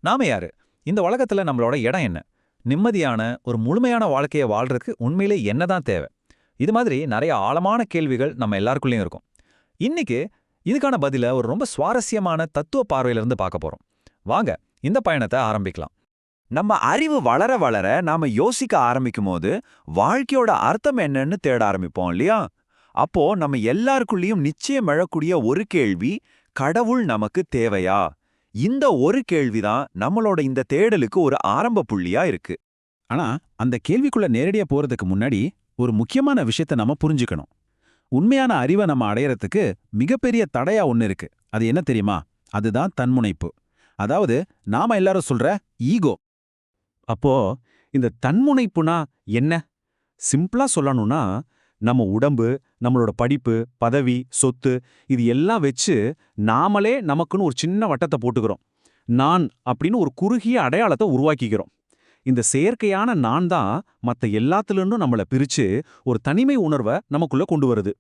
நாம யாரு? இந்த உலகத்துல நம்மளோட இடம் என்ன? நிம்மதியான ஒரு முழுமையான வாழ்க்கைய வாழ்றதுக்கு உண்மையிலே என்னதான் தேவை? இது மாதிரி நிறைய ஆழமான கேள்விகள் நம்ம எல்லாருக்குள்ளயும் இருக்கும். இன்னைக்கு இதுக்கான பதில ஒரு ரொம்ப சுவாரஸ்யமான தத்துவ பார்வையில இருந்து பார்க்க போறோம். வாங்க இந்த பயணத்தை ஆரம்பிக்கலாம். நம்ம அறிவு வளர வளர நாம யோசிக்க ஆரம்பிக்கும் போது வாழ்க்கையோட அர்த்தம் என்னன்னு தேட ஆரம்பிப்போம் இல்லையா? அப்போ நம்ம எல்லாருக்குள்ளேயும் நிச்சயம் எழக்கூடிய ஒரு கேள்வி, கடவுள் நமக்கு தேவையா? இந்த ஒரு கேள்விதான் நம்மளோட இந்த தேடலுக்கு ஒரு ஆரம்ப புள்ளியா இருக்கு. ஆனா அந்த கேள்விக்குள்ள நேரடியா போறதுக்கு முன்னாடி ஒரு முக்கியமான விஷயத்த நம்ம புரிஞ்சுக்கணும். உண்மையான அறிவை நம்ம அடையறதுக்கு மிகப்பெரிய தடையா ஒன்னு இருக்கு. அது என்ன தெரியுமா? அதுதான் தன்முனைப்பு. அதாவது நாம எல்லாரும் சொல்ற ஈகோ. அப்போ இந்த தன்முனைப்புனா என்ன? சிம்பிளா சொல்லணும்னா, நம்ம உடம்பு, நம்மளோட படிப்பு, பதவி, சொத்து இது எல்லாம் வச்சு நாமளே நமக்குன்னு ஒரு சின்ன வட்டத்தை போட்டுக்கிறோம். நான் அப்படின்னு ஒரு குறுகிய அடையாளத்தை உருவாக்கிக்கிறோம். இந்த செயற்கையான நான் தான் மத்த எல்லாத்துலன்னும் நம்மள பிரிச்சு ஒரு தனிமை உணர்வை நமக்குள்ள கொண்டு வருது.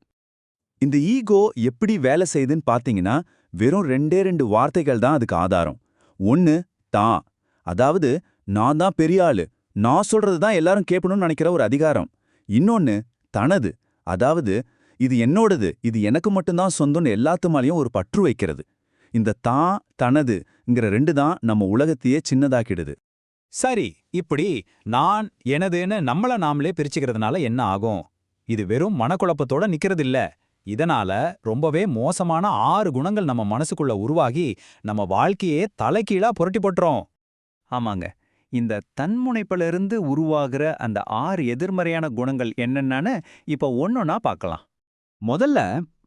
இந்த ஈகோ எப்படி வேலை செய்யுதுன்னு பாத்தீங்கன்னா, வெறும் ரெண்டே ரெண்டு வார்த்தைகள் தான் அதுக்கு ஆதாரம். ஒன்னு தான், அதாவது நான் தான் பெரிய ஆளு, நான் சொல்றது தான் எல்லாரும் கேட்கணும்னு நினைக்கிற ஒரு அதிகாரம். இன்னொன்னு தனது, அதாவது இது என்னோடது, இது எனக்கு மட்டும்தான் சொந்தம்னு எல்லாத்து மேலயும் ஒரு பற்று வைக்கிறது. இந்த தான் தனதுங்கிற ரெண்டு தான் நம்ம உலகத்தையே சின்னதாக்கிடுது. சரி, இப்படி நான் எனதுன்னு நம்மள நாமளே பிரிச்சுக்கிறதுனால என்ன ஆகும்? இது வெறும் மனக்குழப்பத்தோட நிக்கிறது இல்ல. இதனால ரொம்பவே மோசமான 6 குணங்கள் நம்ம மனசுக்குள்ள உருவாகி நம்ம வாழ்க்கையே தலைகீழா புரட்டி போட்டுரும். ஆமாங்க, இந்த தன்முனைப்பிலிருந்து உருவாகிற அந்த 6 எதிர்மறையான குணங்கள் என்னென்னு இப்ப ஒன்னொன்னா பார்க்கலாம். முதல்ல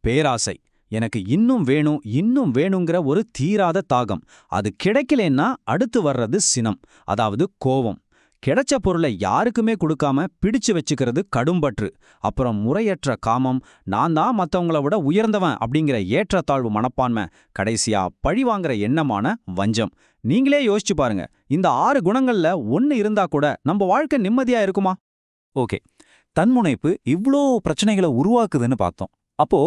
பேராசை. எனக்கு இன்னும் வேணும் இன்னும் வேணுங்கிற ஒரு தீராத தாகம். அது கிடைக்கலன்னா அடுத்து வர்றது சினம், அதாவது கோவம். கிடைச்ச பொருளை யாருக்குமே கொடுக்காம பிடிச்சு வச்சுக்கிறது கடும்பற்று. அப்புறம் முறையற்ற காமம், நான் தான் மற்றவங்கள விட உயர்ந்தவன் அப்படிங்கிற ஏற்றத்தாழ்வு மனப்பான்மை. கடைசியா பழி வாங்குற எண்ணமான வஞ்சம். நீங்களே யோசிச்சு பாருங்க, இந்த 6 குணங்கள்ல ஒன்னு இருந்தா கூட நம்ம வாழ்க்கை நிம்மதியா இருக்குமா? ஓகே, தன்முனைப்பு இவ்ளோ பிரச்சனைகளை உருவாக்குதுன்னு பார்த்தோம். அப்போ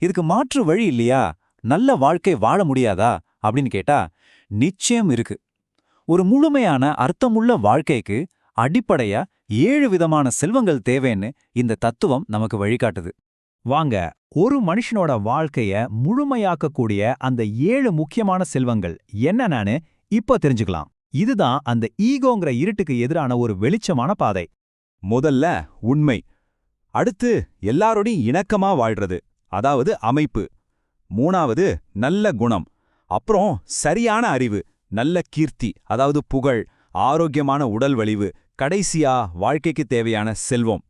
இதுக்கு மாற்று வழி இல்லையா? நல்ல வாழ்க்கை வாழ முடியாதா அப்படின்னு கேட்டா நிச்சயம் இருக்கு. ஒரு முழுமையான அர்த்தமுள்ள வாழ்க்கைக்கு அடிப்படையா 7 விதமான செல்வங்கள் தேவைன்னு இந்த தத்துவம் நமக்கு வழிகாட்டுது. வாங்க, ஒரு மனுஷனோட வாழ்க்கைய முழுமையாக்கக்கூடிய அந்த 7 முக்கியமான செல்வங்கள் என்னன்னு இப்ப தெரிஞ்சுக்கலாம். இதுதான் அந்த ஈகோங்கிற இருட்டுக்கு எதிரான ஒரு வெளிச்சமான பாதை. முதல்ல உண்மை. அடுத்து எல்லாரோடையும் இணக்கமா வாழ்றது, அதாவது அமைப்பு. மூணாவது நல்ல குணம். அப்புறம் சரியான அறிவு, நல்ல கீர்த்தி, அதாவது புகழ், ஆரோக்கியமான உடல் வலிவு. கடைசியா வாழ்க்கைக்கு தேவையான செல்வம்.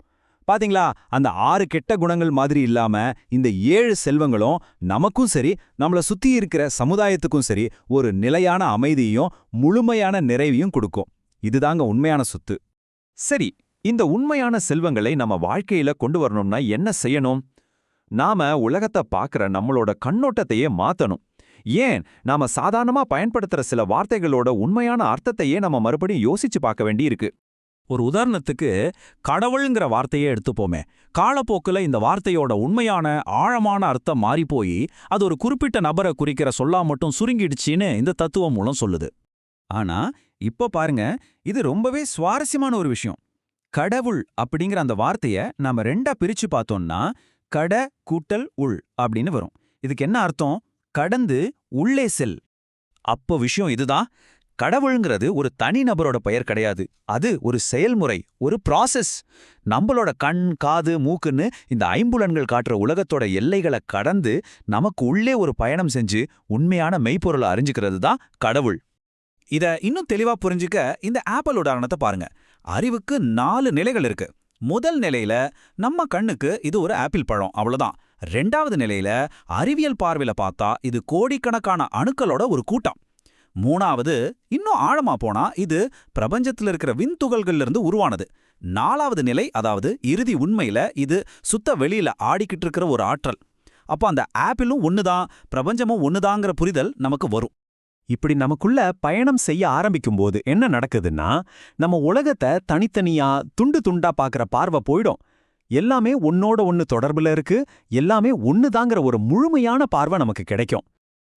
பாத்தீங்களா, அந்த 6 கெட்ட குணங்கள் மாதிரி இல்லாம இந்த 7 செல்வங்களும் நமக்கும் சரி நம்மள சுத்தி இருக்கிற சமுதாயத்துக்கும் சரி ஒரு நிலையான அமைதியையும் முழுமையான நிறைவையும் கொடுக்கும். இதுதாங்க உண்மையான சொத்து. சரி, இந்த உண்மையான செல்வங்களை நம்ம வாழ்க்கையில கொண்டு வரணும்னா என்ன செய்யணும்? நாம உலகத்தை பார்க்குற நம்மளோட கண்ணோட்டத்தையே மாத்தணும். ஏன், நாம சாதாரணமா பயன்படுத்துற சில வார்த்தைகளோட உண்மையான அர்த்தத்தையே நம்ம மறுபடியும் யோசிச்சு பார்க்க வேண்டியிருக்கு. ஒரு உதாரணத்துக்கு கடவுள்ங்கிற வார்த்தையே எடுத்துப்போமே. காலப்போக்குல இந்த வார்த்தையோட உண்மையான ஆழமான அர்த்தம் மாறிப்போய் அது ஒரு குறிப்பிட்ட நபரை குறிக்கிற சொல்லா மட்டும் சுருங்கிடுச்சின்னு இந்த தத்துவம் மூலம் சொல்லுது. ஆனா இப்ப பாருங்க, இது ரொம்பவே சுவாரஸ்யமான ஒரு விஷயம். கடவுள் அப்படிங்கிற அந்த வார்த்தைய நாம 2ஆ பிரிச்சு பார்த்தோம்னா கட கூட்டல் உள் அப்படின்னு வரும். இதுக்கு என்ன அர்த்தம்? கடந்து உள்ளே செல். அப்போ விஷயம் இதுதான், கடவுள்ங்கிறது ஒரு தனி நபரோட பெயர் கிடையாது. அது ஒரு செயல்முறை, ஒரு ப்ராசஸ். நம்மளோட கண், காது, மூக்குன்னு இந்த ஐம்புலன்கள் காட்டுற உலகத்தோட எல்லைகளை கடந்து நமக்கு உள்ளே ஒரு பயணம் செஞ்சு உண்மையான மெய்ப்பொருளை அறிஞ்சுக்கிறது தான் கடவுள். இத இன்னும் தெளிவா புரிஞ்சுக்க இந்த ஆப்பிள் உதாரணத்தை பாருங்க. அறிவுக்கு 4 நிலைகள் இருக்கு. முதல் நிலையில நம்ம கண்ணுக்கு இது ஒரு ஆப்பிள் பழம், அவ்வளவுதான். 2வது நிலையில அறிவியல் பார்வையில பார்த்தா இது கோடிக்கணக்கான அணுக்களோட ஒரு கூட்டம். 3வது இன்னும் ஆழமா போனா இது பிரபஞ்சத்துல இருக்கிற விண்துகள்கள்ல இருந்து உருவானது. 4வது நிலை, அதாவது இறுதி உண்மையில இது சுத்த வெளியில ஆடிக்கிட்டு இருக்கிற ஒரு ஆற்றல். அப்போ அந்த ஆப்பிளும் ஒண்ணுதான், பிரபஞ்சமும் ஒண்ணுதாங்கிற புரிதல் நமக்கு வரும். இப்படி நமக்குள்ள பயணம் செய்ய ஆரம்பிக்கும்போது என்ன நடக்குதுன்னா, நம்ம உலகத்தை தனித்தனியா துண்டு துண்டா பார்க்குற பார்வை போயிடும். எல்லாமே ஒன்னோட ஒன்னு தொடர்புல இருக்கு, எல்லாமே ஒன்னுதாங்கிற ஒரு முழுமையான பார்வை நமக்கு கிடைக்கும்.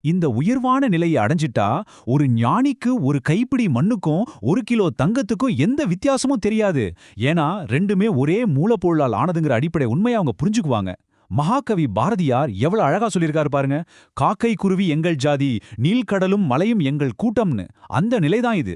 இந்த உயர்வான நிலையை அடைஞ்சிட்டா ஒரு ஞானிக்கு ஒரு கைப்பிடி மண்ணுக்கும் 1 கிலோ தங்கத்துக்கும் எந்த வித்தியாசமும் தெரியாது. ஏன்னா ரெண்டுமே ஒரே மூலப்பொருளால் ஆனதுங்கிற அடிப்படை உண்மையை அவங்க புரிஞ்சுக்குவாங்க. மகாகவி பாரதியார் எவ்வளவு அழகா சொல்லியிருக்காரு பாருங்க. காக்கை குருவி எங்கள் ஜாதி, நீல்கடலும் மலையும் எங்கள் கூட்டம்னு. அந்த நிலைதான் இது.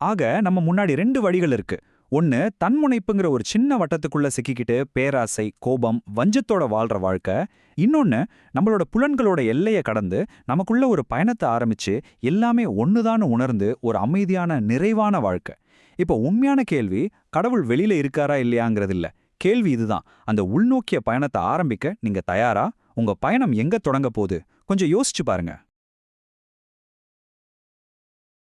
ஆக நம்ம முன்னாடி 2 வழிகள் இருக்கு. ஒன்னு தன்முனைப்புங்கிற ஒரு சின்ன வட்டத்துக்குள்ள சிக்கிக்கிட்டு பேராசை, கோபம், வஞ்சத்தோட வாழ்ற வாழ்க்கை. இன்னொன்னு நம்மளோட புலன்களோட எல்லையை கடந்து நமக்குள்ள ஒரு பயணத்தை ஆரம்பிச்சு எல்லாமே ஒண்ணுதான்னு உணர்ந்து ஒரு அமைதியான நிறைவான வாழ்க்கை. இப்போ உண்மையான கேள்வி கடவுள் வெளியில இருக்காரா இல்லையாங்கிறது இல்ல. கேள்வி இதுதான்: அந்த உள்நோக்கிய பயணத்தை ஆரம்பிக்க நீங்க தயாரா? உங்க பயணம் எங்க தொடங்க போகுது? கொஞ்சம் யோசிச்சு பாருங்க.